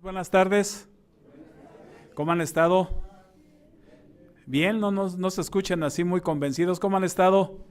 Buenas tardes, ¿cómo han estado? Bien, no se escuchan así muy convencidos, ¿cómo han estado?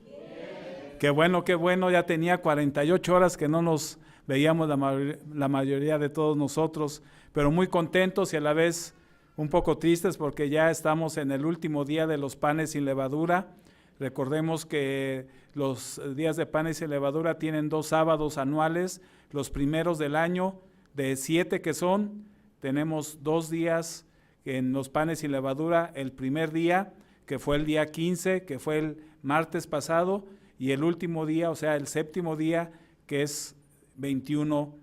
Qué bueno, ya tenía 48 horas que no nos veíamos la mayoría de todos nosotros, pero muy contentos y a la vez un poco tristes porque ya estamos en el último día de los panes sin levadura. Recordemos que los días de panes sin levadura tienen 2 sábados anuales, los primeros del año, de 7 que son, tenemos 2 días en los panes sin levadura, el primer día, que fue el día 15, que fue el martes pasado, y el último día, o sea, el séptimo día, que es 21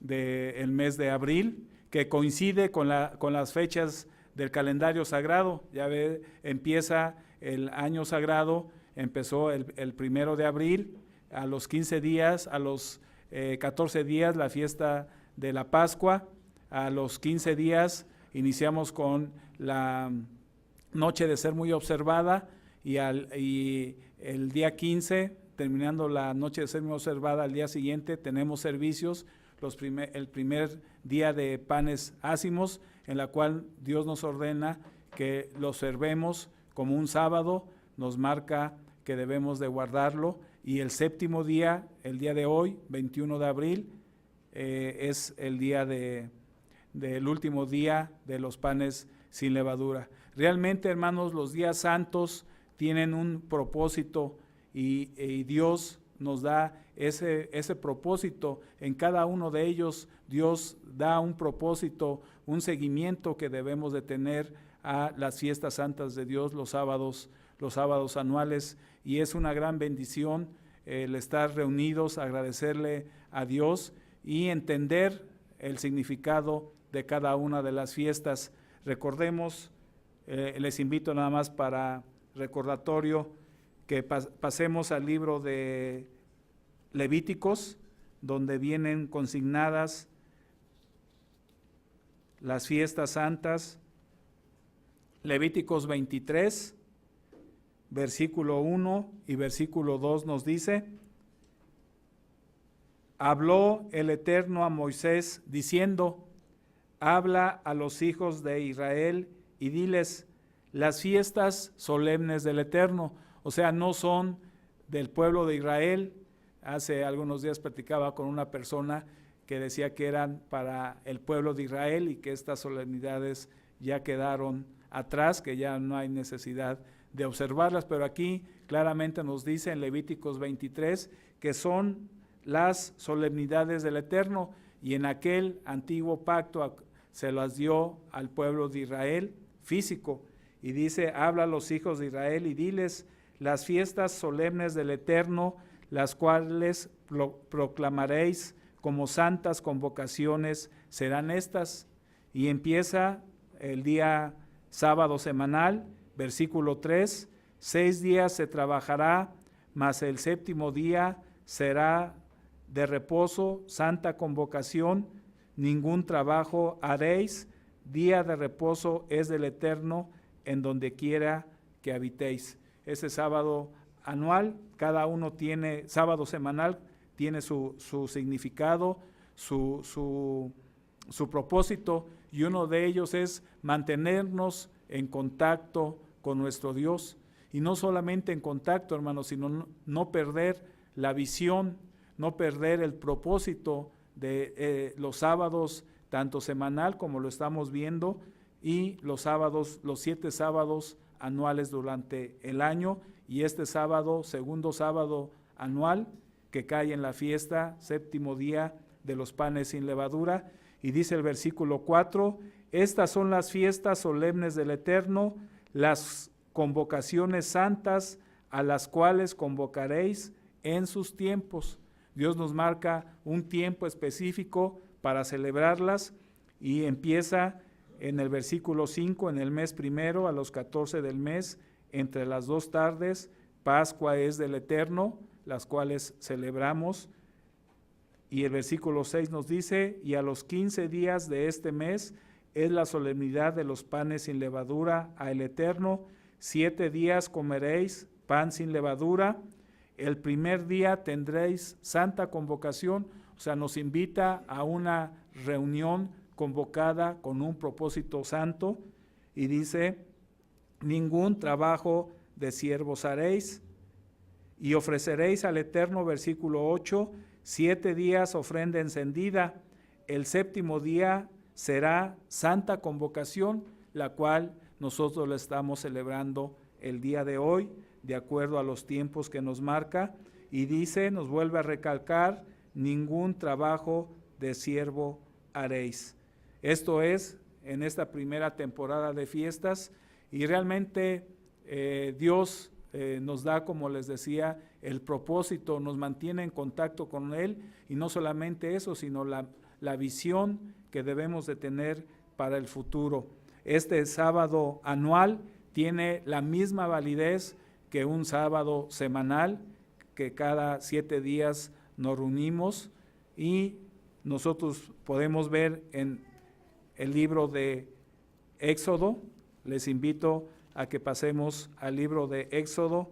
del mes de abril, que coincide con las fechas del calendario sagrado. Ya ve, empieza el año sagrado, empezó el 1 de abril, a los 15 días, a los 14 días la fiesta de la Pascua, a los 15 días iniciamos con la noche de ser muy observada y el día 15, terminando la noche de ser muy observada, al día siguiente tenemos servicios, el primer día de panes ácimos, en la cual Dios nos ordena que lo observemos como un sábado, nos marca que debemos de guardarlo, y el séptimo día, el día de hoy, 21 de abril, es el día del último día de los panes sin levadura. Realmente, hermanos, los días santos tienen un propósito y Dios nos da ese propósito. En cada uno de ellos Dios da un propósito, un seguimiento que debemos de tener a las fiestas santas de Dios, los sábados anuales, y es una gran bendición el estar reunidos, agradecerle a Dios y entender el significado de cada una de las fiestas. Recordemos, les invito nada más para recordatorio, que pasemos al libro de Levíticos, donde vienen consignadas las fiestas santas. Levíticos 23, versículo 1 y versículo 2 nos dice: habló el Eterno a Moisés diciendo, habla a los hijos de Israel y diles, las fiestas solemnes del Eterno, o sea, no son del pueblo de Israel. Hace algunos días platicaba con una persona que decía que eran para el pueblo de Israel y que estas solemnidades ya quedaron atrás, que ya no hay necesidad de observarlas, pero aquí claramente nos dice en Levíticos 23 que son las solemnidades del Eterno, y en aquel antiguo pacto se las dio al pueblo de Israel físico, y dice, habla a los hijos de Israel y diles, las fiestas solemnes del Eterno, las cuales proclamaréis como santas convocaciones, serán estas. Y empieza el día sábado semanal, versículo 3, 6 días se trabajará, mas el séptimo día será de reposo, santa convocación, ningún trabajo haréis, día de reposo es del Eterno, en donde quiera que habitéis. Ese sábado anual, cada uno tiene, sábado semanal, tiene su significado, su propósito, y uno de ellos es mantenernos en contacto con nuestro Dios, y no solamente en contacto, hermanos, sino no perder la visión, no perder el propósito de los sábados, tanto semanal como lo estamos viendo, y los sábados, los 7 sábados anuales durante el año, y este sábado, segundo sábado anual, que cae en la fiesta, séptimo día de los panes sin levadura. Y dice el versículo 4, estas son las fiestas solemnes del Eterno, las convocaciones santas a las cuales convocaréis en sus tiempos. Dios nos marca un tiempo específico para celebrarlas, y empieza en el versículo 5, en el mes primero, a los 14 del mes, entre las 2 tardes, Pascua es del Eterno, las cuales celebramos. Y el versículo 6 nos dice, y a los 15 días de este mes es la solemnidad de los panes sin levadura a el Eterno, 7 días comeréis pan sin levadura, el primer día tendréis santa convocación, o sea, nos invita a una reunión convocada con un propósito santo, y dice, ningún trabajo de siervos haréis, y ofreceréis al Eterno, versículo 8, 7 días ofrenda encendida, el séptimo día será santa convocación, la cual nosotros la estamos celebrando el día de hoy, de acuerdo a los tiempos que nos marca, y dice, nos vuelve a recalcar, ningún trabajo de siervo haréis. Esto es en esta primera temporada de fiestas, y realmente Dios nos da, como les decía, el propósito, nos mantiene en contacto con Él, y no solamente eso, sino la visión que debemos de tener para el futuro. Este sábado anual tiene la misma validez que un sábado semanal, que cada 7 días nos reunimos, y nosotros podemos ver en el libro de Éxodo. Les invito a que pasemos al libro de Éxodo,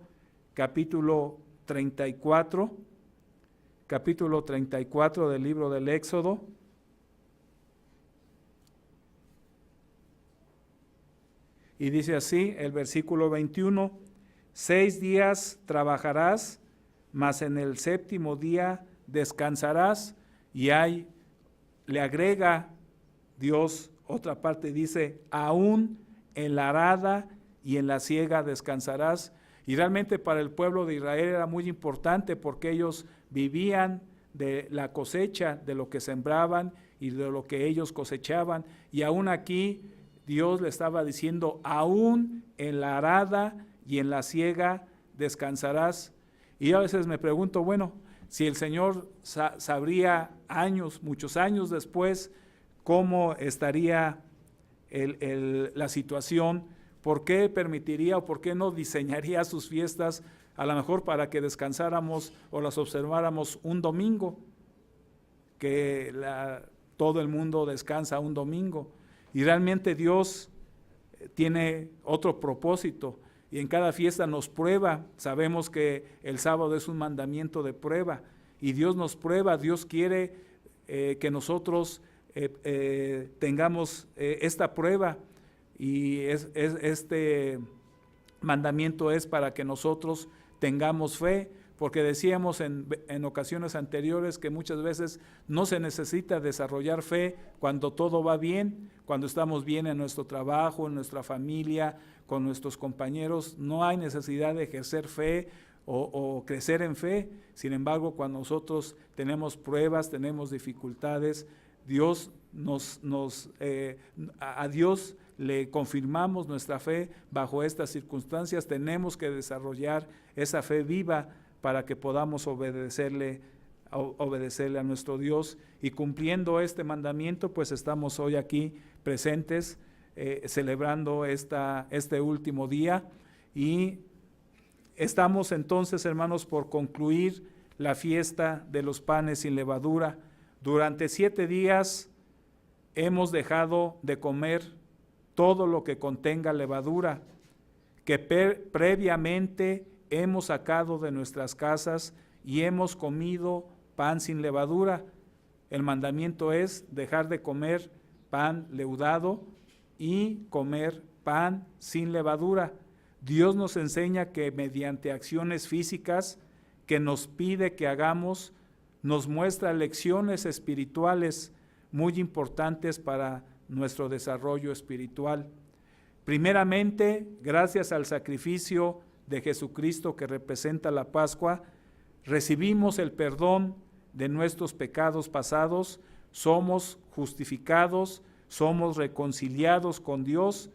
capítulo 34 del libro del Éxodo. Y dice así el versículo 21, 6 días trabajarás, mas en el séptimo día descansarás. Y ahí le agrega Dios otra parte, dice, aún en la arada y en la siega descansarás. Y realmente para el pueblo de Israel era muy importante, porque ellos vivían de la cosecha, de lo que sembraban y de lo que ellos cosechaban. Y aún aquí Dios le estaba diciendo, aún en la arada y en la siega descansarás. Y yo a veces me pregunto, bueno, si el Señor sabría muchos años después, cómo estaría la situación, ¿por qué permitiría o por qué no diseñaría sus fiestas a lo mejor para que descansáramos o las observáramos un domingo? Que todo el mundo descansa un domingo. Y realmente Dios tiene otro propósito, y en cada fiesta nos prueba. Sabemos que el sábado es un mandamiento de prueba, y Dios nos prueba. Dios quiere que nosotros tengamos esta prueba, y este mandamiento es para que nosotros tengamos fe, porque decíamos en ocasiones anteriores que muchas veces no se necesita desarrollar fe cuando todo va bien, cuando estamos bien en nuestro trabajo, en nuestra familia, con nuestros compañeros. No hay necesidad de ejercer fe o crecer en fe. Sin embargo, cuando nosotros tenemos pruebas, tenemos dificultades, a Dios le confirmamos nuestra fe bajo estas circunstancias. Tenemos que desarrollar esa fe viva para que podamos obedecerle a nuestro Dios. Y cumpliendo este mandamiento, pues estamos hoy aquí presentes, celebrando este último día, y estamos entonces, hermanos, por concluir la fiesta de los panes sin levadura. Durante 7 días hemos dejado de comer todo lo que contenga levadura, que previamente hemos sacado de nuestras casas, y hemos comido pan sin levadura. El mandamiento es dejar de comer pan leudado y comer pan sin levadura. Dios nos enseña que mediante acciones físicas que nos pide que hagamos, nos muestra lecciones espirituales muy importantes para nuestro desarrollo espiritual. Primeramente, gracias al sacrificio de Jesucristo que representa la Pascua, recibimos el perdón de nuestros pecados pasados, somos justificados, somos reconciliados con Dios,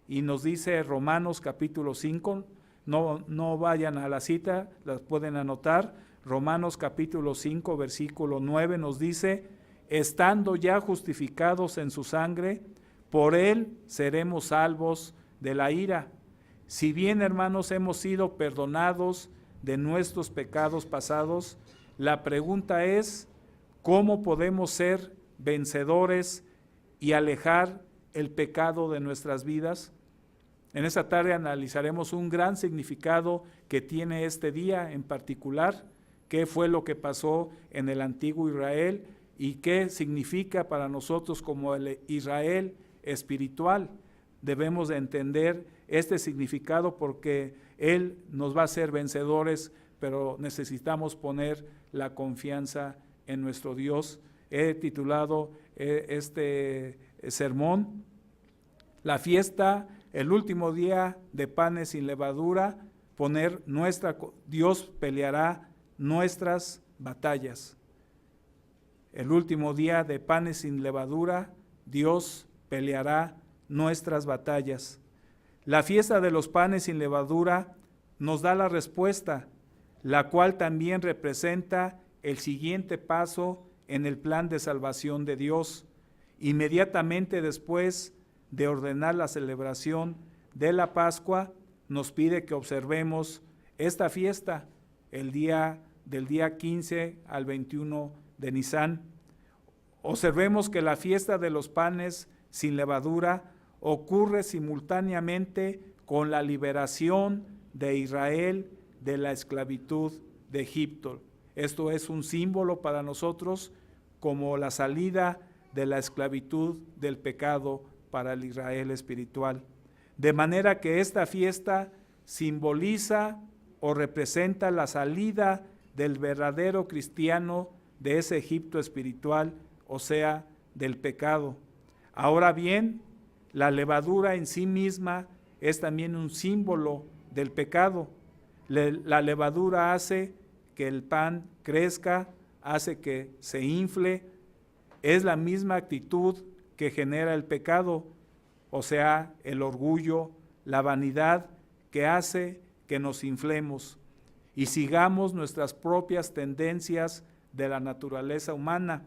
y nos dice Romanos capítulo 5, no vayan a la cita, las pueden anotar. Romanos capítulo 5 versículo 9 nos dice, estando ya justificados en su sangre, por él seremos salvos de la ira. Si bien, hermanos, hemos sido perdonados de nuestros pecados pasados, la pregunta es, ¿cómo podemos ser vencedores y alejar el pecado de nuestras vidas? En esta tarde analizaremos un gran significado que tiene este día en particular, qué fue lo que pasó en el antiguo Israel, y qué significa para nosotros como el Israel espiritual. Debemos de entender este significado porque Él nos va a hacer vencedores, pero necesitamos poner la confianza en nuestro Dios. He titulado este sermón, la fiesta, el último día de panes sin levadura, Dios peleará nuestras batallas. El último día de panes sin levadura, Dios peleará nuestras batallas. La fiesta de los panes sin levadura nos da la respuesta, la cual también representa el siguiente paso en el plan de salvación de Dios. Inmediatamente después de ordenar la celebración de la Pascua, nos pide que observemos esta fiesta del día 15 al 21 de Nisán. Observemos que la fiesta de los panes sin levadura ocurre simultáneamente con la liberación de Israel de la esclavitud de Egipto. Esto es un símbolo para nosotros como la salida de la esclavitud del pecado para el Israel espiritual. De manera que esta fiesta simboliza o representa la salida del verdadero cristiano de ese Egipto espiritual, o sea, del pecado. Ahora bien, la levadura en sí misma es también un símbolo del pecado. La levadura hace que el pan crezca, hace que se infle. Es la misma actitud que genera el pecado, o sea, el orgullo, la vanidad, que hace que nos inflemos y sigamos nuestras propias tendencias de la naturaleza humana.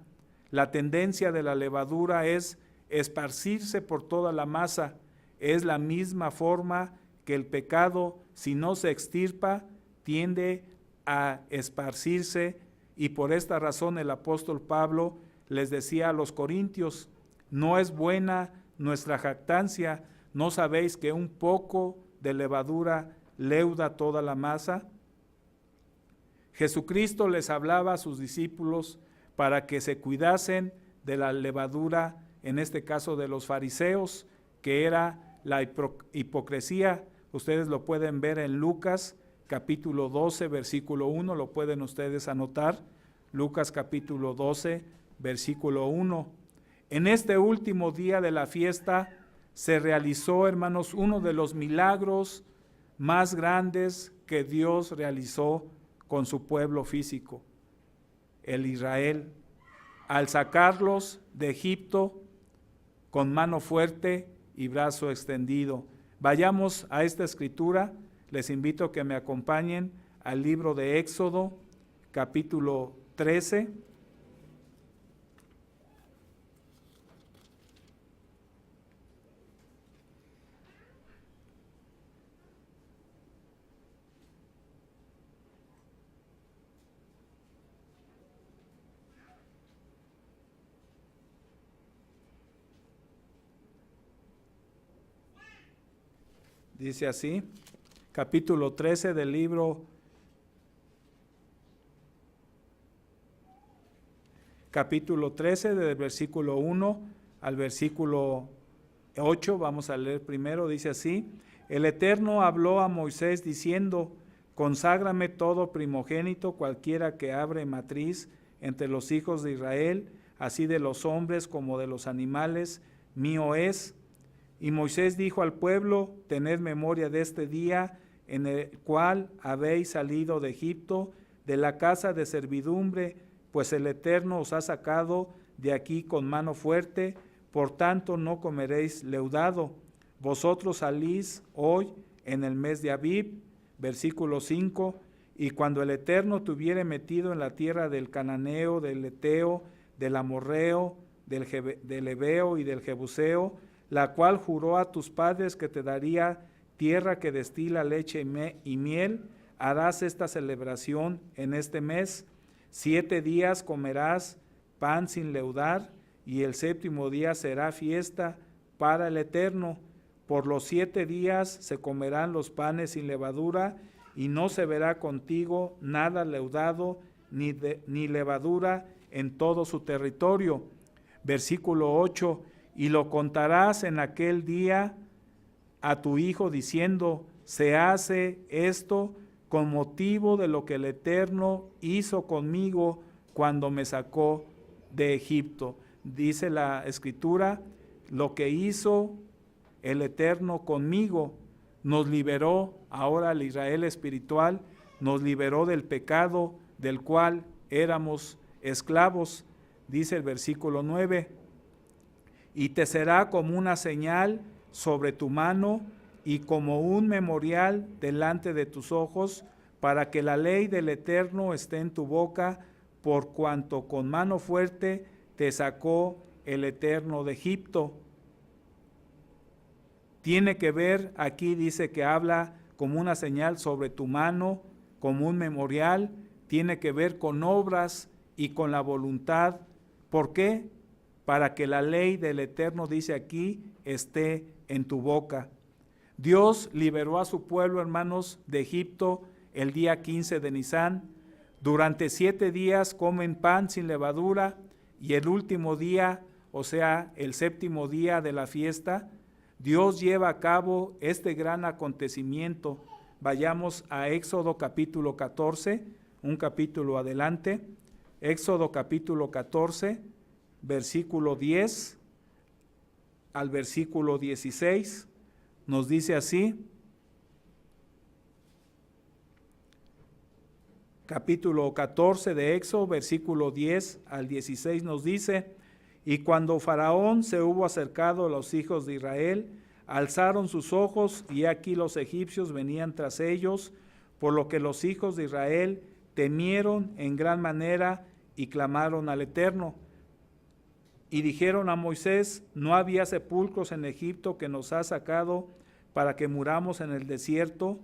La tendencia de la levadura es esparcirse por toda la masa. Es la misma forma que el pecado, si no se extirpa, tiende a esparcirse, y por esta razón el apóstol Pablo les decía a los corintios: no es buena nuestra jactancia, ¿no sabéis que un poco de levadura leuda toda la masa? Jesucristo les hablaba a sus discípulos para que se cuidasen de la levadura, en este caso de los fariseos, que era la hipocresía. Ustedes lo pueden ver en Lucas capítulo 12, versículo 1, lo pueden ustedes anotar. Lucas capítulo 12, versículo 1. En este último día de la fiesta se realizó, hermanos, uno de los milagros más grandes que Dios realizó con su pueblo físico, el Israel, al sacarlos de Egipto con mano fuerte y brazo extendido. Vayamos a esta escritura, les invito a que me acompañen al libro de Éxodo, capítulo 13. Dice así, capítulo 13 del libro, capítulo 13 del versículo 1 al versículo 8, vamos a leer primero, dice así: el Eterno habló a Moisés diciendo: conságrame todo primogénito, cualquiera que abre matriz entre los hijos de Israel, así de los hombres como de los animales, mío es. Y Moisés dijo al pueblo: tened memoria de este día en el cual habéis salido de Egipto, de la casa de servidumbre, pues el Eterno os ha sacado de aquí con mano fuerte, por tanto no comeréis leudado. Vosotros salís hoy en el mes de Abib, versículo 5, y cuando el Eterno te hubiere metido en la tierra del Cananeo, del Eteo, del Amorreo, del Heveo y del Jebuseo, la cual juró a tus padres que te daría tierra que destila leche y miel, harás esta celebración en este mes. 7 días comerás pan sin leudar, y el 7º día será fiesta para el Eterno. Por los 7 días se comerán los panes sin levadura, y no se verá contigo nada leudado ni levadura en todo su territorio. Versículo 8, y lo contarás en aquel día a tu hijo diciendo, se hace esto con motivo de lo que el Eterno hizo conmigo cuando me sacó de Egipto. Dice la Escritura, lo que hizo el Eterno conmigo, nos liberó, ahora el Israel espiritual, nos liberó del pecado del cual éramos esclavos. Dice el versículo 9, y te será como una señal sobre tu mano y como un memorial delante de tus ojos, para que la ley del Eterno esté en tu boca, por cuanto con mano fuerte te sacó el Eterno de Egipto. Tiene que ver, aquí dice que habla como una señal sobre tu mano, como un memorial, tiene que ver con obras y con la voluntad. ¿Por qué? Para que la ley del Eterno, dice aquí, esté en tu boca. Dios liberó a su pueblo, hermanos, de Egipto el día 15 de Nisán. Durante 7 días comen pan sin levadura y el último día, o sea, el 7º día de la fiesta, Dios lleva a cabo este gran acontecimiento. Vayamos a Éxodo capítulo 14, un capítulo adelante. Éxodo capítulo 14, versículo 10 al versículo 16, nos dice así. Capítulo 14 de Éxodo, versículo 10 al 16 nos dice, y cuando Faraón se hubo acercado a los hijos de Israel, alzaron sus ojos y aquí los egipcios venían tras ellos, por lo que los hijos de Israel temieron en gran manera y clamaron al Eterno. Y dijeron a Moisés, no había sepulcros en Egipto que nos has sacado para que muramos en el desierto.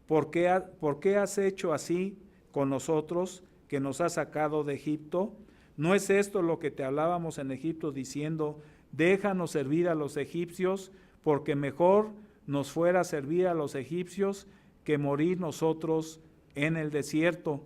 ¿Por qué has hecho así con nosotros, que nos has sacado de Egipto? ¿No es esto lo que te hablábamos en Egipto diciendo, déjanos servir a los egipcios, porque mejor nos fuera servir a los egipcios que morir nosotros en el desierto?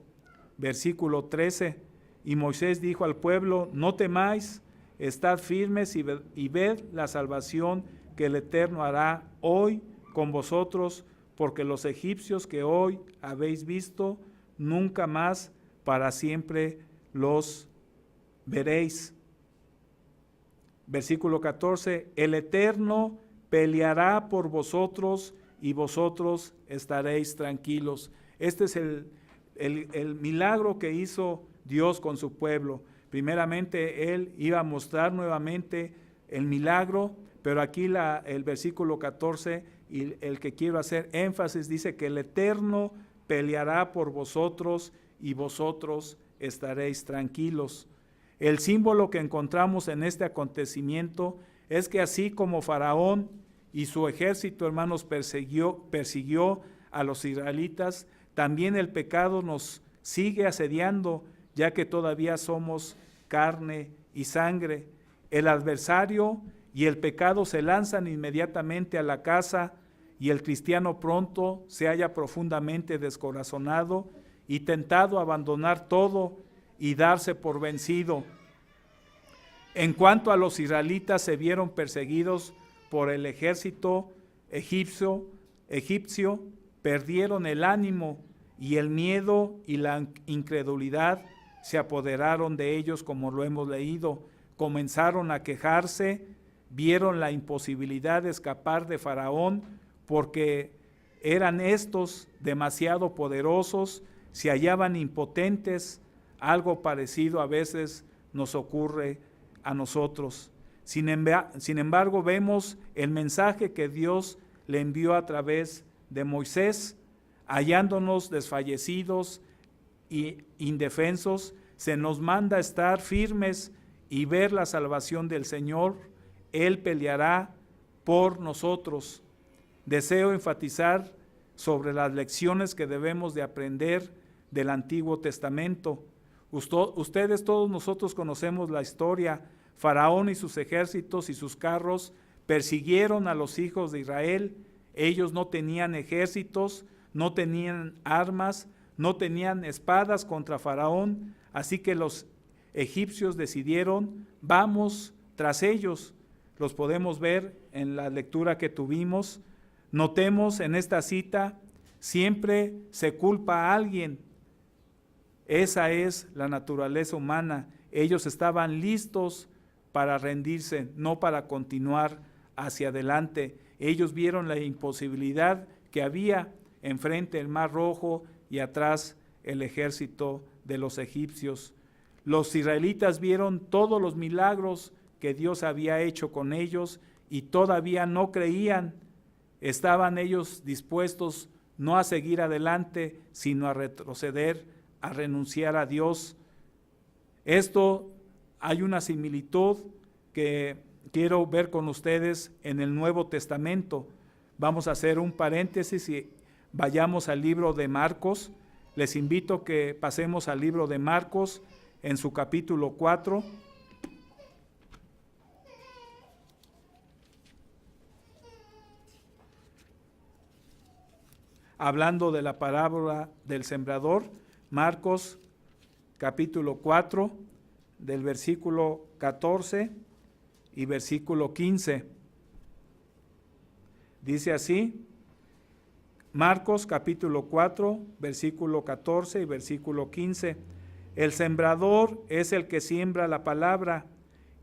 Versículo 13, y Moisés dijo al pueblo, no temáis, estad firmes y ved la salvación que el Eterno hará hoy con vosotros, porque los egipcios que hoy habéis visto, nunca más para siempre los veréis. Versículo 14, el Eterno peleará por vosotros y vosotros estaréis tranquilos. Este es el milagro que hizo Dios con su pueblo. Primeramente Él iba a mostrar nuevamente el milagro, pero aquí el versículo 14, y el que quiero hacer énfasis, dice que el Eterno peleará por vosotros y vosotros estaréis tranquilos. El símbolo que encontramos en este acontecimiento es que así como Faraón y su ejército, hermanos, persiguió a los israelitas, también el pecado nos sigue asediando, ya que todavía somos carne y sangre. El adversario y el pecado se lanzan inmediatamente a la casa y el cristiano pronto se halla profundamente descorazonado y tentado a abandonar todo y darse por vencido. En cuanto a los israelitas, se vieron perseguidos por el ejército egipcio, perdieron el ánimo y el miedo y la incredulidad se apoderaron de ellos, como lo hemos leído. Comenzaron a quejarse, vieron la imposibilidad de escapar de Faraón porque eran estos demasiado poderosos, se hallaban impotentes. Algo parecido a veces nos ocurre a nosotros. Sin embargo, vemos el mensaje que Dios le envió a través de Moisés. Hallándonos desfallecidos e indefensos, se nos manda estar firmes y ver la salvación del Señor. Él peleará por nosotros. Deseo enfatizar sobre las lecciones que debemos de aprender del Antiguo Testamento. Ustedes, todos nosotros conocemos la historia. Faraón y sus ejércitos y sus carros persiguieron a los hijos de Israel. Ellos no tenían ejércitos, no tenían armas, no tenían espadas contra Faraón, así que los egipcios decidieron, vamos tras ellos. Los podemos ver en la lectura que tuvimos. Notemos en esta cita, siempre se culpa a alguien. Esa es la naturaleza humana. Ellos estaban listos para rendirse, no para continuar hacia adelante. Ellos vieron la imposibilidad que había enfrente el Mar Rojo y atrás el ejército de los egipcios. Los israelitas vieron todos los milagros que Dios había hecho con ellos y todavía no creían. Estaban ellos dispuestos no a seguir adelante, sino a retroceder, a renunciar a Dios. Esto hay una similitud que quiero ver con ustedes en el Nuevo Testamento. Vamos a hacer un paréntesis y vayamos al libro de Marcos. Les invito que pasemos al libro de Marcos en su capítulo 4. Hablando de la parábola del sembrador, Marcos capítulo 4, del versículo 14 y versículo 15. Dice así, Marcos capítulo 4, versículo 14 y versículo 15. El sembrador es el que siembra la palabra,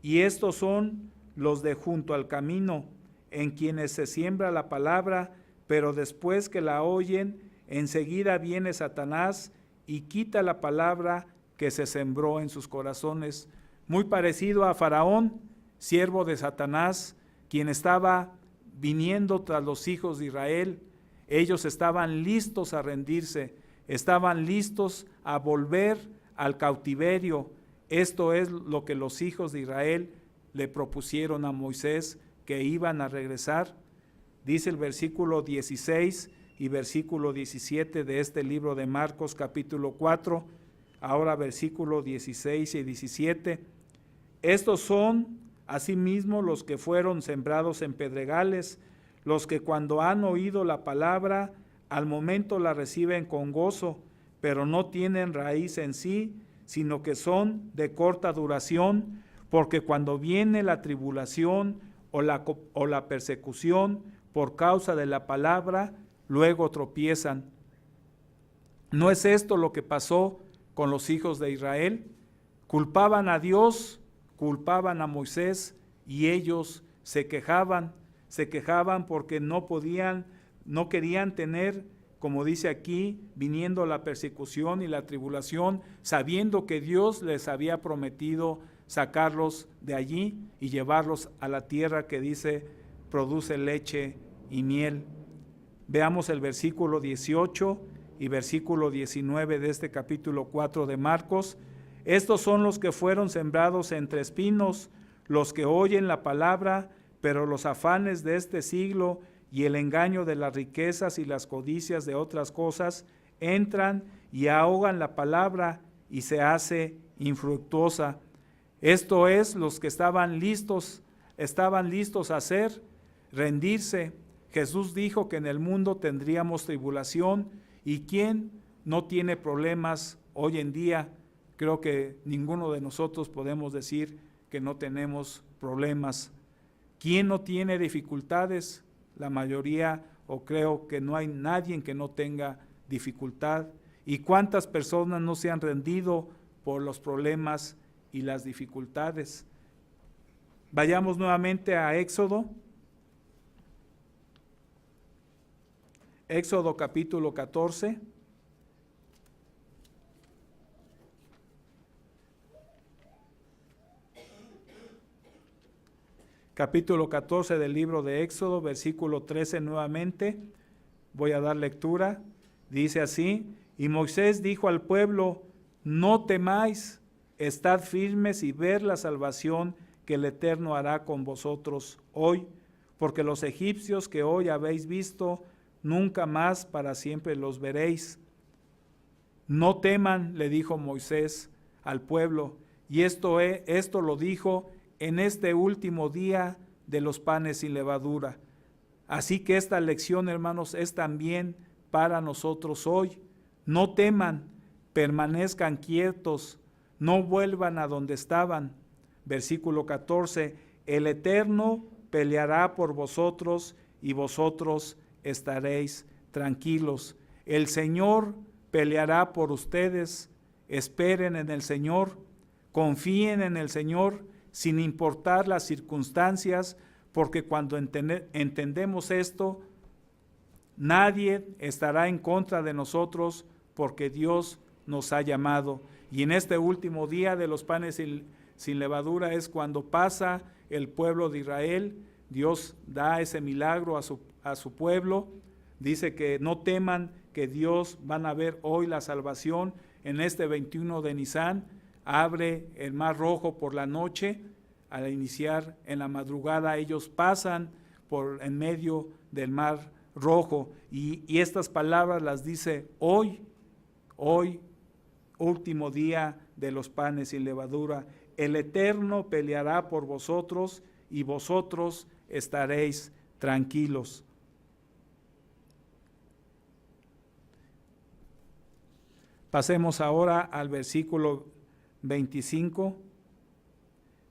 y estos son los de junto al camino, en quienes se siembra la palabra, pero después que la oyen, enseguida viene Satanás y quita la palabra que se sembró en sus corazones. Muy parecido a Faraón, siervo de Satanás, quien estaba viniendo tras los hijos de Israel. Ellos estaban listos a rendirse, estaban listos a volver al cautiverio. Esto es lo que los hijos de Israel le propusieron a Moisés, que iban a regresar. Dice el versículo 16 y versículo 17 de este libro de Marcos capítulo 4, ahora versículo 16 y 17. Estos son asimismo los que fueron sembrados en pedregales, los que cuando han oído la palabra, al momento la reciben con gozo, pero no tienen raíz en sí, sino que son de corta duración, porque cuando viene la tribulación o la persecución por causa de la palabra, luego tropiezan. ¿No es esto lo que pasó con los hijos de Israel? Culpaban a Dios, culpaban a Moisés, y ellos se quejaban porque no querían tener, como dice aquí, viniendo la persecución y la tribulación, sabiendo que Dios les había prometido sacarlos de allí y llevarlos a la tierra que dice produce leche y miel. Veamos el versículo 18 y versículo 19 de este capítulo 4 de Marcos. Estos son los que fueron sembrados entre espinos, los que oyen la palabra, pero los afanes de este siglo y el engaño de las riquezas y las codicias de otras cosas entran y ahogan la palabra y se hace infructuosa. Esto es, los que estaban listos a hacer, rendirse. Jesús dijo que en el mundo tendríamos tribulación, y ¿quién no tiene problemas hoy en día? Creo que ninguno de nosotros podemos decir que no tenemos problemas. ¿Quién no tiene dificultades? La mayoría, o creo que no hay nadie que no tenga dificultad. ¿Y cuántas personas no se han rendido por los problemas y las dificultades? Vayamos nuevamente a Éxodo. Éxodo capítulo 14. Capítulo 14 del libro de Éxodo, versículo 13 nuevamente. Voy a dar lectura. Dice así: y Moisés dijo al pueblo: no temáis, estad firmes y ver la salvación que el Eterno hará con vosotros hoy, porque los egipcios que hoy habéis visto, nunca más para siempre los veréis. No teman, le dijo Moisés al pueblo, y esto lo dijo en este último día de los panes sin levadura. Así que esta lección, hermanos, es también para nosotros hoy. No teman, permanezcan quietos, no vuelvan a donde estaban. Versículo 14, el Eterno peleará por vosotros y vosotros estaréis tranquilos. El Señor peleará por ustedes. Esperen en el Señor, confíen en el Señor sin importar las circunstancias, porque cuando entendemos esto, nadie estará en contra de nosotros, porque Dios nos ha llamado. Y en este último día de los panes sin levadura es cuando pasa el pueblo de Israel. Dios da ese milagro a su pueblo. Dice que no teman, que Dios van a ver hoy la salvación. En este 21 de Nisán abre el mar rojo por la noche. Al iniciar en la madrugada ellos pasan por en medio del mar rojo, y estas palabras las dice hoy, último día de los panes sin levadura. El Eterno peleará por vosotros y vosotros estaréis tranquilos. Pasemos ahora al versículo 25.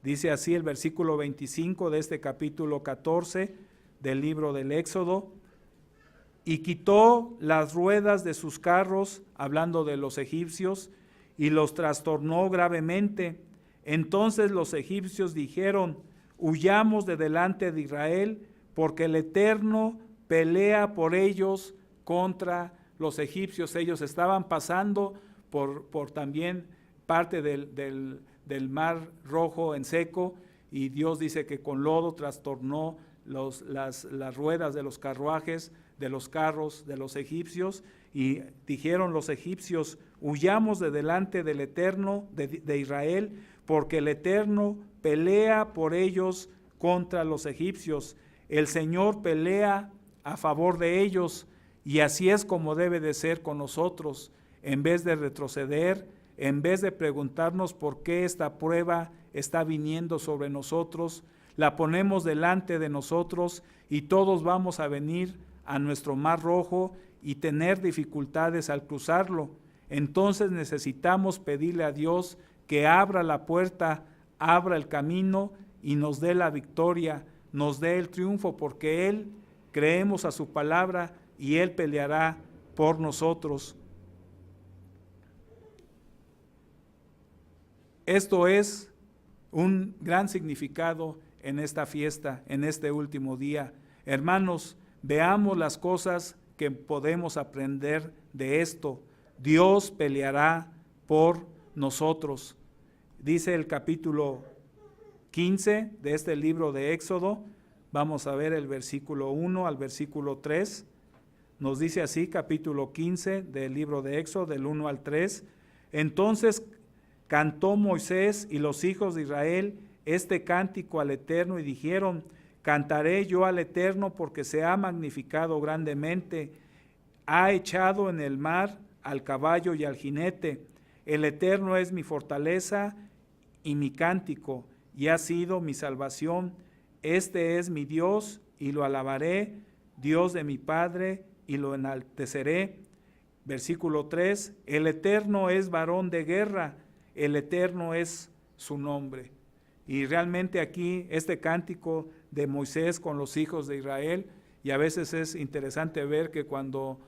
Dice así el versículo 25 de este capítulo 14 del libro del Éxodo: y quitó las ruedas de sus carros, hablando de los egipcios, y los trastornó gravemente. Entonces los egipcios dijeron: huyamos de delante de Israel, porque el Eterno pelea por ellos contra los egipcios. Ellos estaban pasando por también parte del mar rojo en seco, y Dios dice que con lodo trastornó las ruedas de los carruajes, de los carros de los egipcios, y dijeron los egipcios: huyamos de delante del Eterno de Israel, porque el Eterno pelea por ellos contra los egipcios. El Señor pelea a favor de ellos, y así es como debe de ser con nosotros. En vez de retroceder, en vez de preguntarnos por qué esta prueba está viniendo sobre nosotros, la ponemos delante de nosotros y todos vamos a venir a nuestro mar rojo y tener dificultades al cruzarlo. Entonces necesitamos pedirle a Dios que abra la puerta, abra el camino y nos dé la victoria, nos dé el triunfo, porque Él, creemos a su palabra y Él peleará por nosotros. Esto es un gran significado en esta fiesta, en este último día. Hermanos, veamos las cosas que podemos aprender de esto. Dios peleará por nosotros. Dice el capítulo 15 de este libro de Éxodo. Vamos a ver el versículo 1 al versículo 3. Nos dice así, capítulo 15 del libro de Éxodo, del 1 al 3. Entonces cantó Moisés y los hijos de Israel este cántico al Eterno y dijeron: cantaré yo al Eterno porque se ha magnificado grandemente, ha echado en el mar al caballo y al jinete. El Eterno es mi fortaleza y mi cántico, y ha sido mi salvación. Este es mi Dios y lo alabaré, Dios de mi Padre, y lo enalteceré. Versículo 3, el Eterno es varón de guerra, el Eterno es su nombre. Y realmente aquí este cántico de Moisés con los hijos de Israel, y a veces es interesante ver que cuando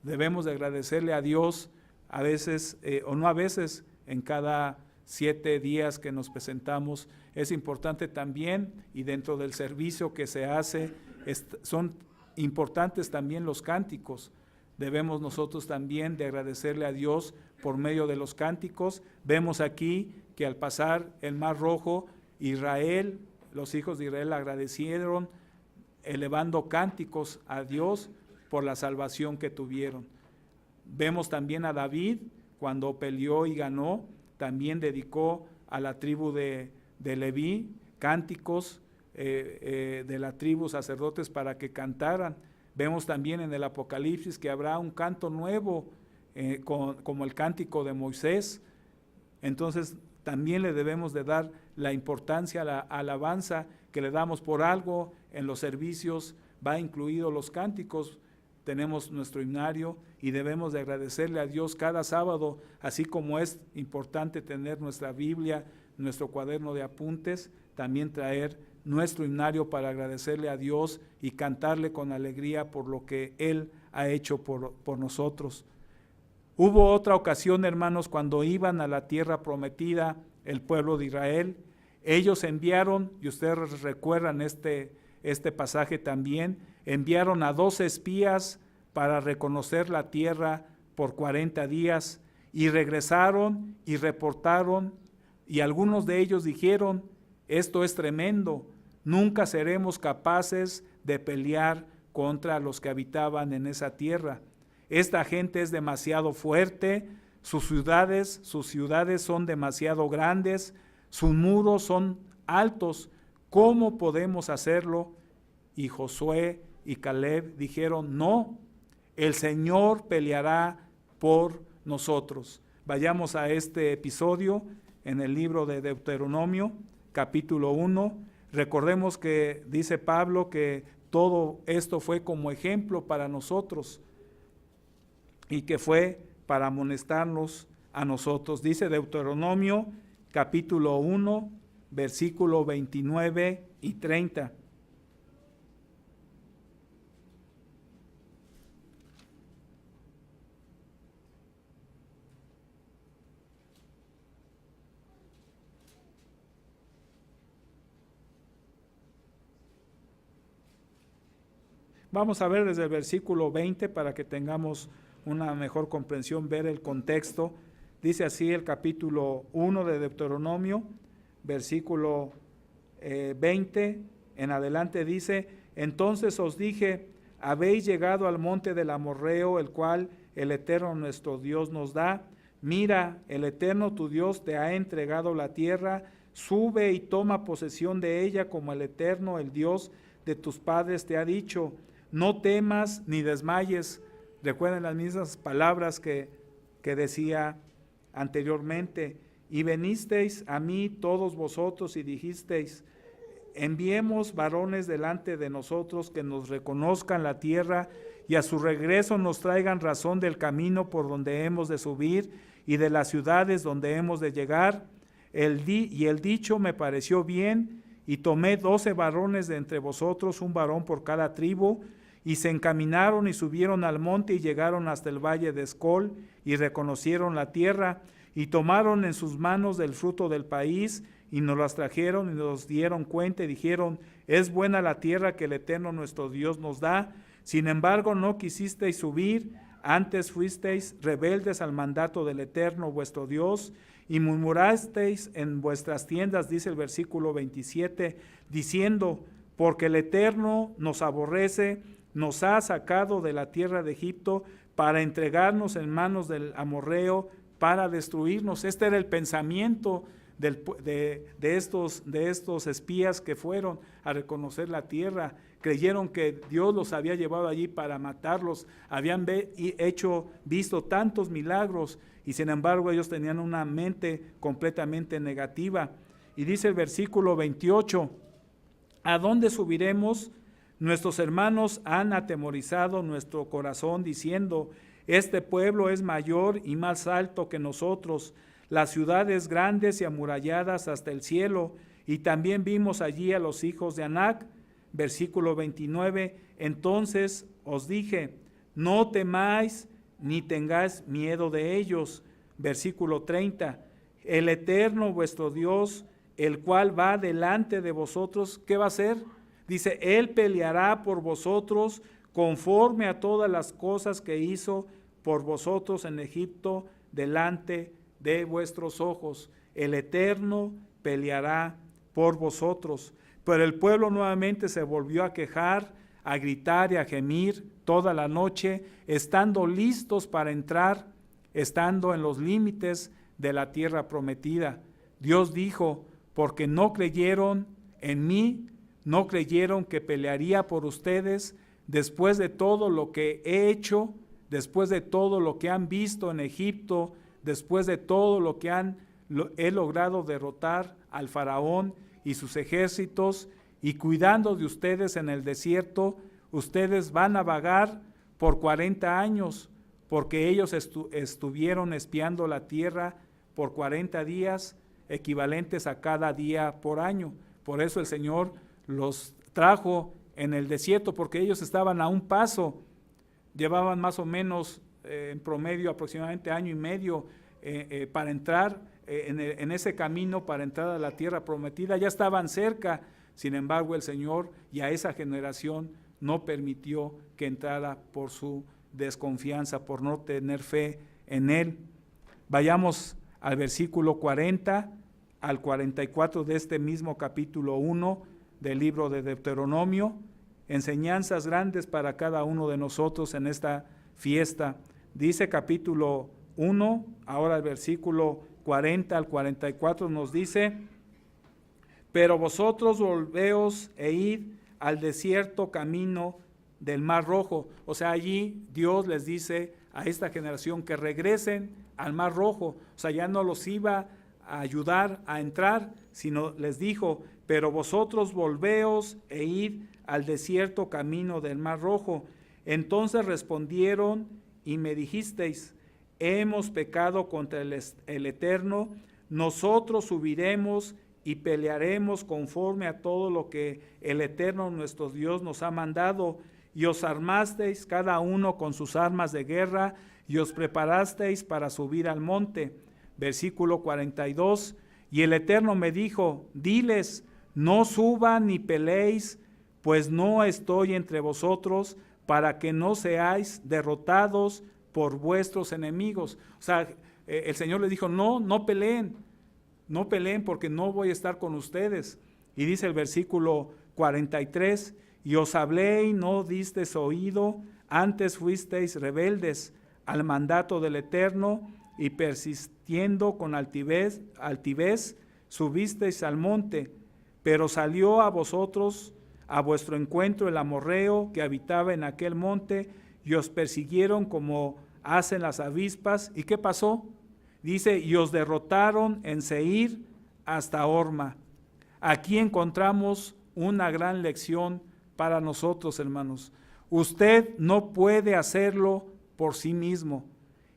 debemos de agradecerle a Dios, a veces, o no a veces, en cada 7 días que nos presentamos, es importante también, y dentro del servicio que se hace, son importantes también los cánticos. Debemos nosotros también de agradecerle a Dios por medio de los cánticos. Vemos aquí que al pasar el Mar Rojo, Israel, los hijos de Israel agradecieron, elevando cánticos a Dios por la salvación que tuvieron. Vemos también a David, cuando peleó y ganó, también dedicó a la tribu de Leví cánticos de la tribu, sacerdotes, para que cantaran. Vemos también en el Apocalipsis que habrá un canto nuevo, como el cántico de Moisés. Entonces también le debemos de dar la importancia a la alabanza que le damos. Por algo en los servicios va incluido los cánticos, tenemos nuestro himnario y debemos de agradecerle a Dios cada sábado, así como es importante tener nuestra Biblia, nuestro cuaderno de apuntes, también traer nuestro himnario para agradecerle a Dios y cantarle con alegría por lo que Él ha hecho por nosotros. Hubo otra ocasión, hermanos, cuando iban a la tierra prometida el pueblo de Israel. Ellos enviaron, y ustedes recuerdan este pasaje también, enviaron a 12 espías para reconocer la tierra por 40 días y regresaron y reportaron, y algunos de ellos dijeron: esto es tremendo, nunca seremos capaces de pelear contra los que habitaban en esa tierra. Esta gente es demasiado fuerte, sus ciudades son demasiado grandes, sus muros son altos, ¿cómo podemos hacerlo? Y Josué y Caleb dijeron: no, el Señor peleará por nosotros. Vayamos a este episodio en el libro de Deuteronomio, capítulo 1. Recordemos que dice Pablo que todo esto fue como ejemplo para nosotros y que fue para amonestarnos a nosotros. Dice Deuteronomio, capítulo 1, versículo 29 y 30. Vamos a ver desde el versículo 20 para que tengamos una mejor comprensión, ver el contexto. Dice así el capítulo 1 de Deuteronomio, versículo 20 en adelante dice: entonces os dije, habéis llegado al monte del Amorreo, el cual el Eterno nuestro Dios nos da. Mira, el Eterno tu Dios te ha entregado la tierra, sube y toma posesión de ella, como el Eterno, el Dios de tus padres, te ha dicho. No temas ni desmayes. Recuerden las mismas palabras que decía anteriormente. Y venisteis a mí todos vosotros y dijisteis: enviemos varones delante de nosotros que nos reconozcan la tierra y a su regreso nos traigan razón del camino por donde hemos de subir y de las ciudades donde hemos de llegar. Y el dicho me pareció bien, y tomé 12 varones de entre vosotros, un varón por cada tribu, y se encaminaron y subieron al monte y llegaron hasta el valle de Escol y reconocieron la tierra y tomaron en sus manos del fruto del país y nos las trajeron y nos dieron cuenta y dijeron: es buena la tierra que el Eterno nuestro Dios nos da. Sin embargo no quisisteis subir, antes fuisteis rebeldes al mandato del Eterno vuestro Dios y murmurasteis en vuestras tiendas, dice el versículo 27, diciendo: porque el Eterno nos aborrece, nos ha sacado de la tierra de Egipto para entregarnos en manos del amorreo, para destruirnos. Este era el pensamiento de estos espías que fueron a reconocer la tierra. Creyeron que Dios los había llevado allí para matarlos, habían visto tantos milagros y sin embargo ellos tenían una mente completamente negativa. Y dice el versículo 28, ¿a dónde subiremos? Nuestros hermanos han atemorizado nuestro corazón diciendo: este pueblo es mayor y más alto que nosotros, las ciudades grandes y amuralladas hasta el cielo, y también vimos allí a los hijos de Anac. Versículo 29, entonces os dije: no temáis ni tengáis miedo de ellos. Versículo 30, el Eterno vuestro Dios, el cual va delante de vosotros, ¿qué va a hacer? Dice: Él peleará por vosotros conforme a todas las cosas que hizo por vosotros en Egipto delante de vuestros ojos. El Eterno peleará por vosotros. Pero el pueblo nuevamente se volvió a quejar, a gritar y a gemir toda la noche, estando listos para entrar, estando en los límites de la tierra prometida. Dios dijo: porque no creyeron en mí, no creyeron que pelearía por ustedes, después de todo lo que he hecho, después de todo lo que han visto en Egipto, después de todo lo que he logrado derrotar al faraón y sus ejércitos, y cuidando de ustedes en el desierto, ustedes van a vagar por 40 años, porque ellos estuvieron espiando la tierra por 40 días, equivalentes a cada día por año. Por eso el Señor los trajo en el desierto, porque ellos estaban a un paso, llevaban más o menos en promedio aproximadamente año y medio para entrar en ese camino, para entrar a la tierra prometida. Ya estaban cerca, sin embargo el Señor y a esa generación no permitió que entrara por su desconfianza, por no tener fe en Él. Vayamos al versículo 40 al 44 de este mismo capítulo 1 del libro de Deuteronomio. Enseñanzas grandes para cada uno de nosotros en esta fiesta. Dice capítulo 1, ahora el versículo 40 al 44 nos dice: pero vosotros volveos e id al desierto camino del Mar Rojo. O sea, allí Dios les dice a esta generación que regresen al Mar Rojo. O sea, ya no los iba a ayudar a entrar, sino les dijo: pero vosotros volveos e id al desierto camino del Mar Rojo. Entonces respondieron y me dijisteis: hemos pecado contra el Eterno, nosotros subiremos y pelearemos conforme a todo lo que el Eterno nuestro Dios nos ha mandado, y os armasteis cada uno con sus armas de guerra, y os preparasteis para subir al monte. Versículo 42, y el Eterno me dijo: diles, no suban ni peleéis, pues no estoy entre vosotros, para que no seáis derrotados por vuestros enemigos. O sea, el Señor les dijo: no peleen, no peleen, porque no voy a estar con ustedes. Y dice el versículo 43, y os hablé y no disteis oído, antes fuisteis rebeldes al mandato del Eterno, y persistiendo con altivez subisteis al monte. Pero salió a vosotros, a vuestro encuentro, el amorreo que habitaba en aquel monte, y os persiguieron como hacen las avispas. ¿Y qué pasó? Dice: y os derrotaron en Seir hasta Horma. Aquí encontramos una gran lección para nosotros, hermanos. Usted no puede hacerlo por sí mismo,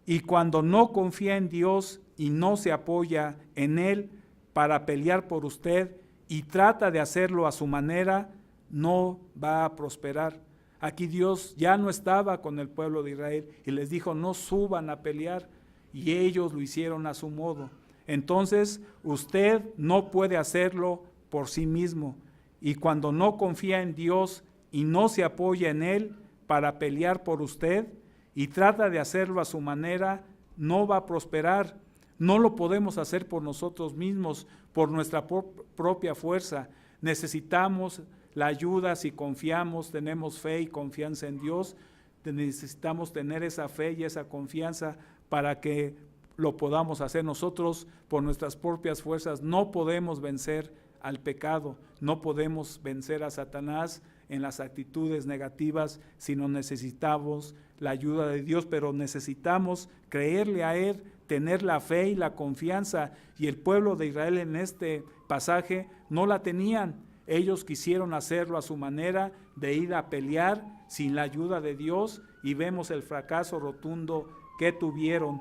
y cuando no confía en Dios y no se apoya en Él para pelear por usted y trata de hacerlo a su manera, no va a prosperar. Aquí Dios ya no estaba con el pueblo de Israel y les dijo: no suban a pelear, y ellos lo hicieron a su modo. Entonces usted no puede hacerlo por sí mismo, y cuando no confía en Dios y no se apoya en Él para pelear por usted y trata de hacerlo a su manera, no va a prosperar. No lo podemos hacer por nosotros mismos, por nuestra propia fuerza. Necesitamos la ayuda si confiamos, tenemos fe y confianza en Dios. Necesitamos tener esa fe y esa confianza para que lo podamos hacer. Nosotros por nuestras propias fuerzas no podemos vencer al pecado, no podemos vencer a Satanás en las actitudes negativas, sino necesitamos la ayuda de Dios, pero necesitamos creerle a Él, tener la fe y la confianza. Y el pueblo de Israel en este pasaje no la tenían. Ellos quisieron hacerlo a su manera, de ir a pelear sin la ayuda de Dios, y vemos el fracaso rotundo que tuvieron.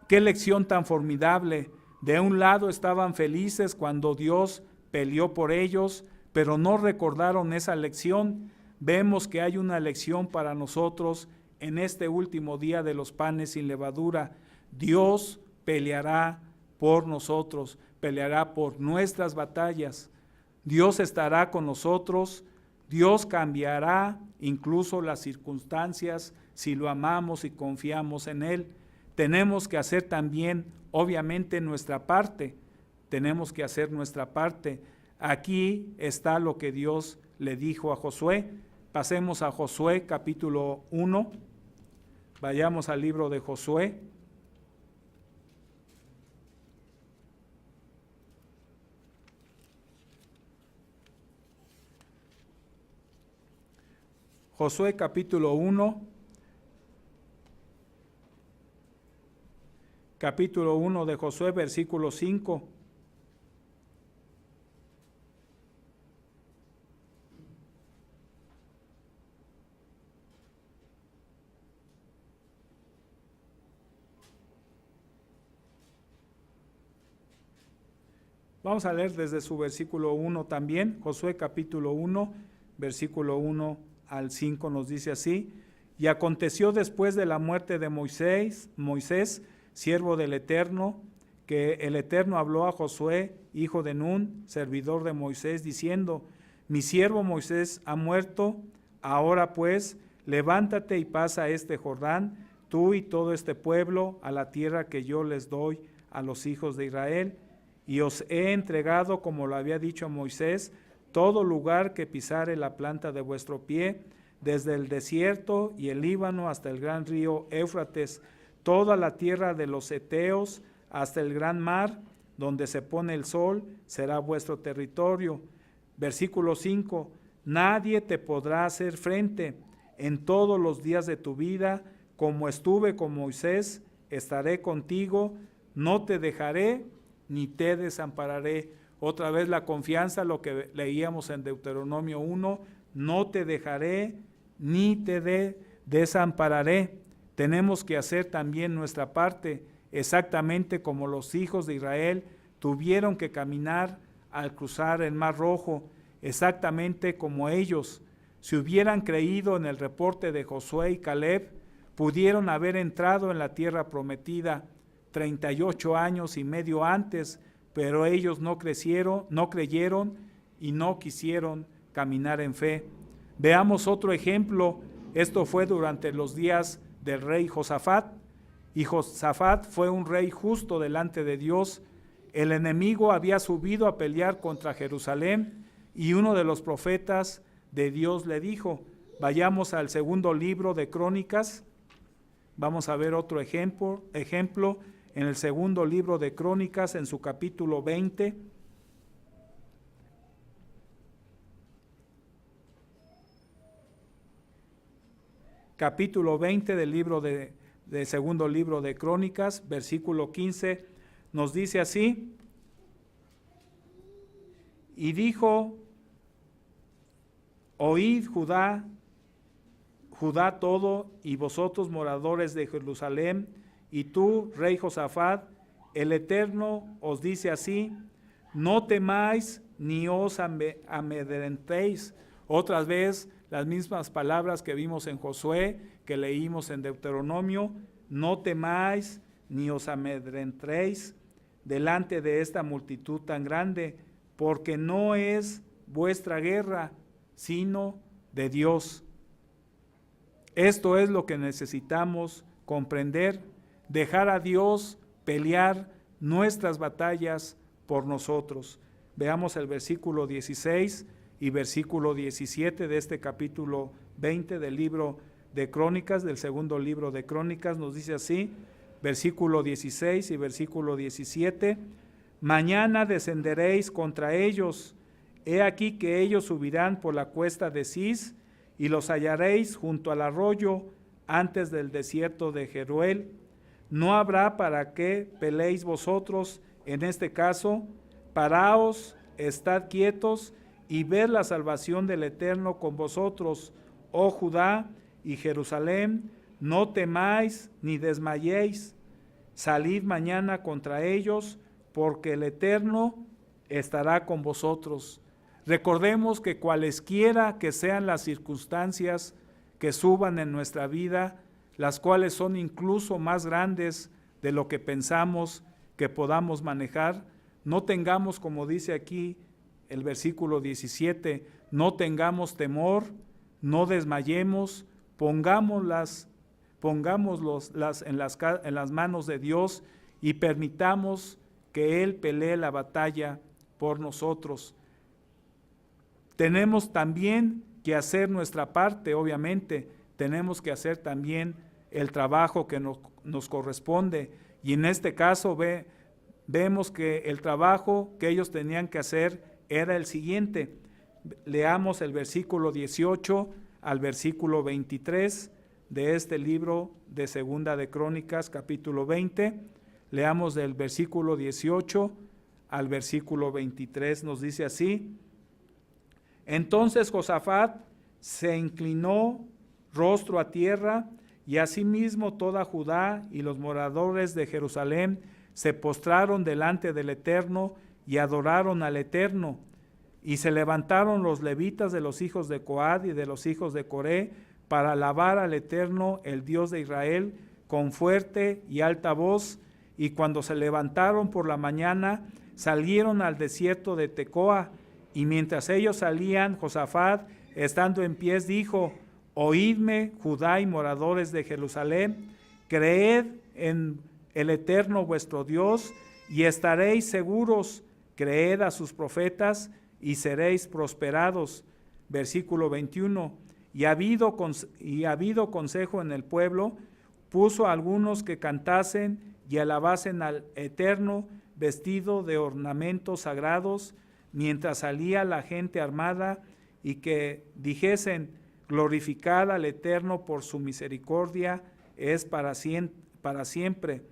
Qué lección tan formidable. De un lado estaban felices cuando Dios peleó por ellos, pero no recordaron esa lección. Vemos que hay una lección para nosotros en este último día de los panes sin levadura. Dios peleará por nosotros, peleará por nuestras batallas. Dios estará con nosotros, Dios cambiará incluso las circunstancias si lo amamos y confiamos en Él. Tenemos que hacer también, obviamente, nuestra parte. Tenemos que hacer nuestra parte. Aquí está lo que Dios le dijo a Josué. Pasemos a Josué capítulo 1. Vayamos al libro de Josué. Josué capítulo 1. Capítulo 1 de Josué, versículo 5. Vamos a leer desde su versículo 1 también, Josué capítulo 1, versículo 1 al 5 nos dice así: y aconteció después de la muerte de Moisés, siervo del Eterno, que el Eterno habló a Josué, hijo de Nun, servidor de Moisés, diciendo: mi siervo Moisés ha muerto, ahora pues, levántate y pasa este Jordán, tú y todo este pueblo, a la tierra que yo les doy a los hijos de Israel, y os he entregado, como lo había dicho Moisés, todo lugar que pisare la planta de vuestro pie, desde el desierto y el Líbano hasta el gran río Éufrates, toda la tierra de los heteos hasta el gran mar, donde se pone el sol, será vuestro territorio. Versículo 5, nadie te podrá hacer frente en todos los días de tu vida, como estuve con Moisés, estaré contigo, no te dejaré ni te desampararé. Otra vez la confianza, lo que leíamos en Deuteronomio 1, no te dejaré ni te desampararé. Tenemos que hacer también nuestra parte, exactamente como los hijos de Israel tuvieron que caminar al cruzar el Mar Rojo, exactamente como ellos. Si hubieran creído en el reporte de Josué y Caleb, pudieron haber entrado en la tierra prometida 38 años y medio antes, pero ellos no creyeron y no quisieron caminar en fe. Veamos otro ejemplo. Esto fue durante los días del rey Josafat, y Josafat fue un rey justo delante de Dios. El enemigo había subido a pelear contra Jerusalén, y uno de los profetas de Dios le dijo, vayamos al segundo libro de Crónicas, vamos a ver otro ejemplo en el segundo libro de Crónicas, en su capítulo 20, capítulo 20 del libro de segundo libro de Crónicas, versículo 15, nos dice así: y dijo, oíd Judá todo, y vosotros moradores de Jerusalén, y tú, rey Josafat, el Eterno os dice así, no temáis ni os amedrentéis. Otra vez las mismas palabras que vimos en Josué, que leímos en Deuteronomio, no temáis ni os amedrentéis delante de esta multitud tan grande, porque no es vuestra guerra, sino de Dios. Esto es lo que necesitamos comprender, dejar a Dios pelear nuestras batallas por nosotros. Veamos el versículo 16 y versículo 17 de este capítulo 20 del libro de Crónicas, del segundo libro de Crónicas, nos dice así, versículo 16 y versículo 17, mañana descenderéis contra ellos, he aquí que ellos subirán por la cuesta de Cis, y los hallaréis junto al arroyo, antes del desierto de Jeruel. No habrá para qué peleéis vosotros en este caso, paraos, estad quietos, y ved la salvación del Eterno con vosotros, oh Judá y Jerusalén, no temáis ni desmayéis, salid mañana contra ellos, porque el Eterno estará con vosotros. Recordemos que cualesquiera que sean las circunstancias que suban en nuestra vida, las cuales son incluso más grandes de lo que pensamos que podamos manejar, no tengamos, como dice aquí el versículo 17, no tengamos temor, no desmayemos, pongámoslas en las manos de Dios y permitamos que Él pelee la batalla por nosotros. Tenemos también que hacer nuestra parte, obviamente, tenemos que hacer también el trabajo que nos corresponde, y en este caso vemos que el trabajo que ellos tenían que hacer era el siguiente. Leamos el versículo 18 al versículo 23 de este libro de Segunda de Crónicas, capítulo 20. Leamos del versículo 18 al versículo 23, nos dice así: entonces Josafat se inclinó rostro a tierra, y asimismo toda Judá y los moradores de Jerusalén se postraron delante del Eterno, y adoraron al Eterno. Y se levantaron los levitas de los hijos de Coad y de los hijos de Coré para alabar al Eterno, el Dios de Israel, con fuerte y alta voz. Y cuando se levantaron por la mañana, salieron al desierto de Tecoa. Y mientras ellos salían, Josafat, estando en pies, dijo: Oídme, Judá y moradores de Jerusalén, creed en el Eterno vuestro Dios, y estaréis seguros. Creed a sus profetas, y seréis prosperados. Versículo 21. Y habido consejo en el pueblo, puso a algunos que cantasen y alabasen al Eterno, vestido de ornamentos sagrados, mientras salía la gente armada, y que dijesen: glorificad al Eterno, por su misericordia es para siempre.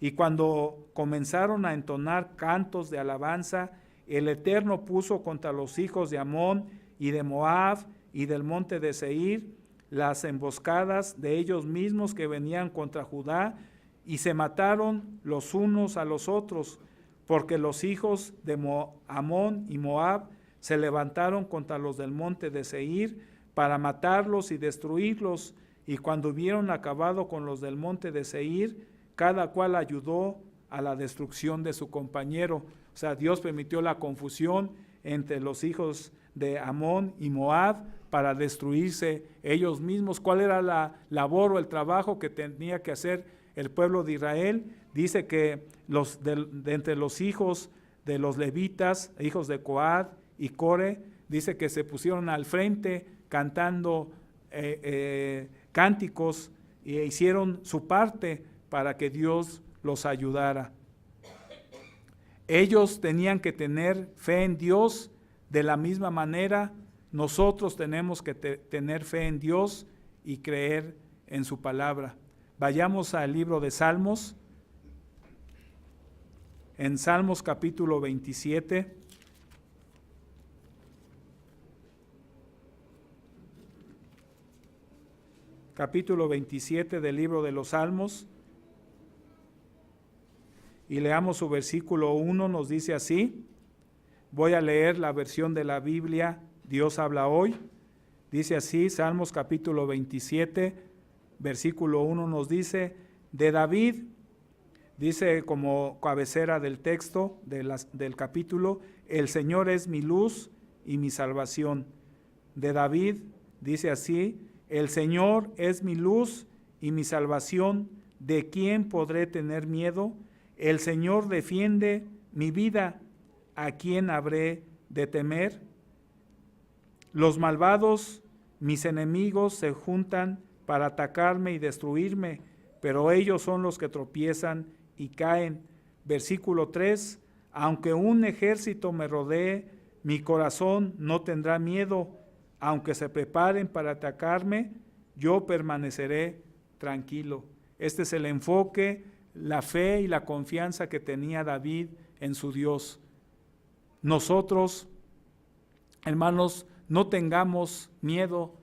Y cuando comenzaron a entonar cantos de alabanza, el Eterno puso contra los hijos de Amón y de Moab y del monte de Seir las emboscadas de ellos mismos que venían contra Judá, y se mataron los unos a los otros, porque los hijos de Amón y Moab se levantaron contra los del monte de Seir para matarlos y destruirlos. Y cuando hubieron acabado con los del monte de Seir, cada cual ayudó a la destrucción de su compañero. O sea, Dios permitió la confusión entre los hijos de Amón y Moab para destruirse ellos mismos. ¿Cuál era la labor o el trabajo que tenía que hacer el pueblo de Israel? Dice que de entre los hijos de los levitas, hijos de Coad y Core, dice que se pusieron al frente cantando cánticos, e hicieron su parte para que Dios los ayudara. Ellos tenían que tener fe en Dios. De la misma manera, nosotros tenemos que tener fe en Dios y creer en su palabra. Vayamos al libro de Salmos. En Salmos capítulo 27. Capítulo 27 del libro de los Salmos. Y leamos su versículo 1, nos dice así. Voy a leer la versión de la Biblia, Dios habla hoy. Dice así, Salmos capítulo 27, versículo 1 nos dice: de David, dice como cabecera del texto del capítulo: el Señor es mi luz y mi salvación. De David dice así: el Señor es mi luz y mi salvación, ¿de quién podré tener miedo? El Señor defiende mi vida, ¿a quién habré de temer? Los malvados, mis enemigos, se juntan para atacarme y destruirme, pero ellos son los que tropiezan y caen. Versículo 3, aunque un ejército me rodee, mi corazón no tendrá miedo. Aunque se preparen para atacarme, yo permaneceré tranquilo. Este es el enfoque, la fe y la confianza que tenía David en su Dios. Nosotros, hermanos, no tengamos miedo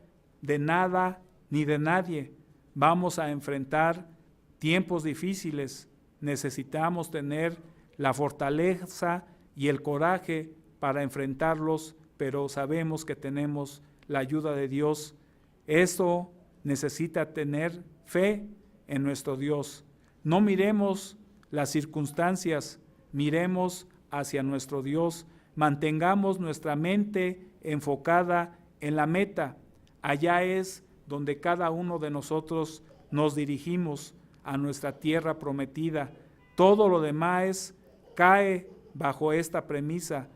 de nada ni de nadie. Vamos a enfrentar tiempos difíciles. Necesitamos tener la fortaleza y el coraje para enfrentarlos, pero sabemos que tenemos la ayuda de Dios. Esto necesita tener fe en nuestro Dios. No miremos las circunstancias, miremos hacia nuestro Dios. Mantengamos nuestra mente enfocada en la meta. Allá es donde cada uno de nosotros nos dirigimos, a nuestra tierra prometida. Todo lo demás cae bajo esta premisa.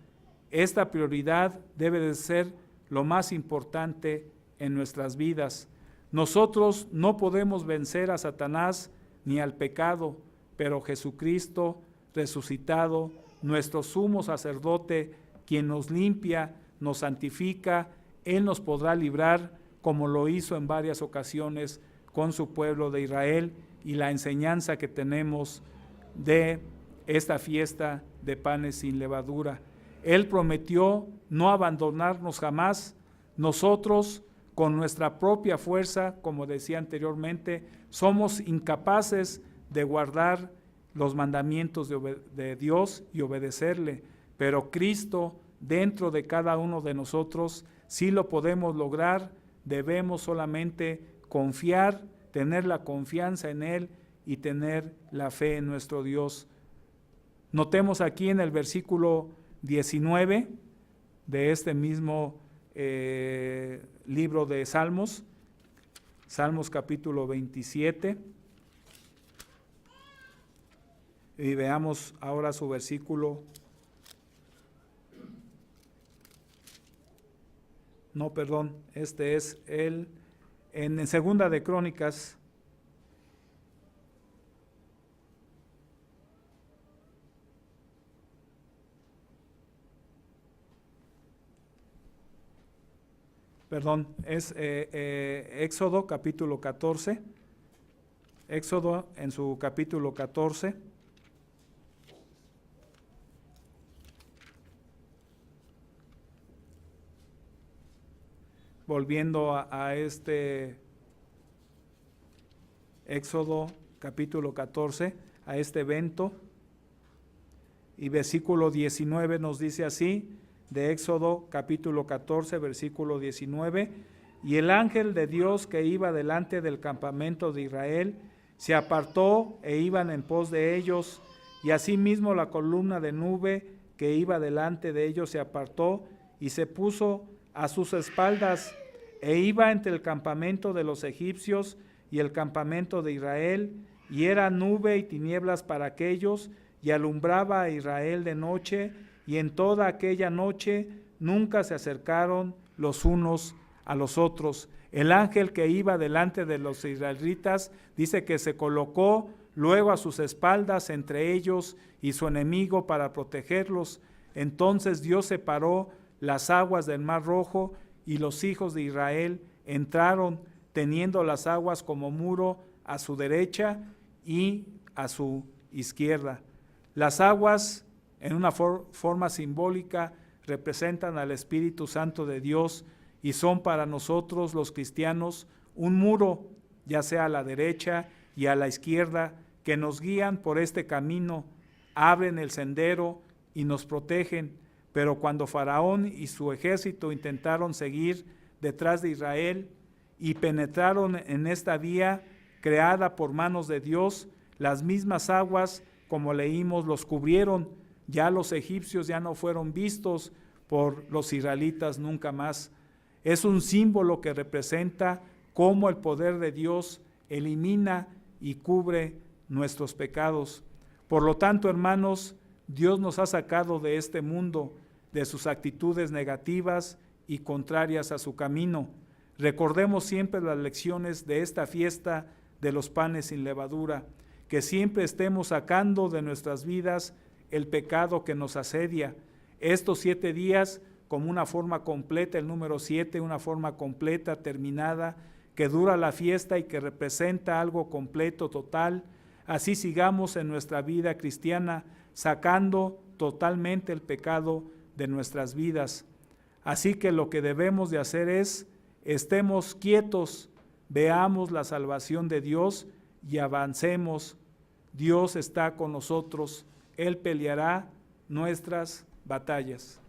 Esta prioridad debe de ser lo más importante en nuestras vidas. Nosotros no podemos vencer a Satanás ni al pecado, pero Jesucristo resucitado, nuestro sumo sacerdote, quien nos limpia, nos santifica, Él nos podrá librar, como lo hizo en varias ocasiones con su pueblo de Israel, y la enseñanza que tenemos de esta fiesta de panes sin levadura. Él prometió no abandonarnos jamás. Nosotros, con nuestra propia fuerza, como decía anteriormente, somos incapaces de guardar los mandamientos de Dios y obedecerle. pero Cristo dentro de cada uno de nosotros sí lo podemos lograr. Debemos solamente confiar, tener la confianza en Él y tener la fe en nuestro Dios. Notemos aquí en el versículo 19 de este mismo libro de Salmos, Salmos capítulo 27, y veamos ahora su versículo, este es en Segunda de Crónicas, es Éxodo capítulo 14, Éxodo en su capítulo 14, volviendo a este Éxodo capítulo 14, a este evento, y versículo 19 nos dice así, de Éxodo capítulo 14, versículo 19, y el ángel de Dios que iba delante del campamento de Israel se apartó e iban en pos de ellos, y asimismo la columna de nube que iba delante de ellos se apartó y se puso a sus espaldas, e iba entre el campamento de los egipcios y el campamento de Israel, y era nube y tinieblas para aquellos, y alumbraba a Israel de noche, y en toda aquella noche nunca se acercaron los unos a los otros. El ángel que iba delante de los israelitas dice que se colocó luego a sus espaldas entre ellos y su enemigo para protegerlos. Entonces Dios separó las aguas del Mar Rojo, y los hijos de Israel entraron teniendo las aguas como muro a su derecha y a su izquierda. Las aguas, en una forma simbólica, representan al Espíritu Santo de Dios y son para nosotros los cristianos un muro, ya sea a la derecha y a la izquierda, que nos guían por este camino, abren el sendero y nos protegen. Pero cuando Faraón y su ejército intentaron seguir detrás de Israel y penetraron en esta vía creada por manos de Dios, las mismas aguas, como leímos, los cubrieron. Ya los egipcios ya no fueron vistos por los israelitas nunca más. Es un símbolo que representa cómo el poder de Dios elimina y cubre nuestros pecados. Por lo tanto, hermanos, Dios nos ha sacado de este mundo, de sus actitudes negativas y contrarias a su camino. Recordemos siempre las lecciones de esta fiesta de los panes sin levadura, que siempre estemos sacando de nuestras vidas el pecado que nos asedia. Estos 7 días como una forma completa, el número 7, una forma completa, terminada, que dura la fiesta y que representa algo completo, total. Así sigamos en nuestra vida cristiana, sacando totalmente el pecado de nuestras vidas. Así que lo que debemos de hacer es, estemos quietos, veamos la salvación de Dios y avancemos. Dios está con nosotros, Él peleará nuestras batallas.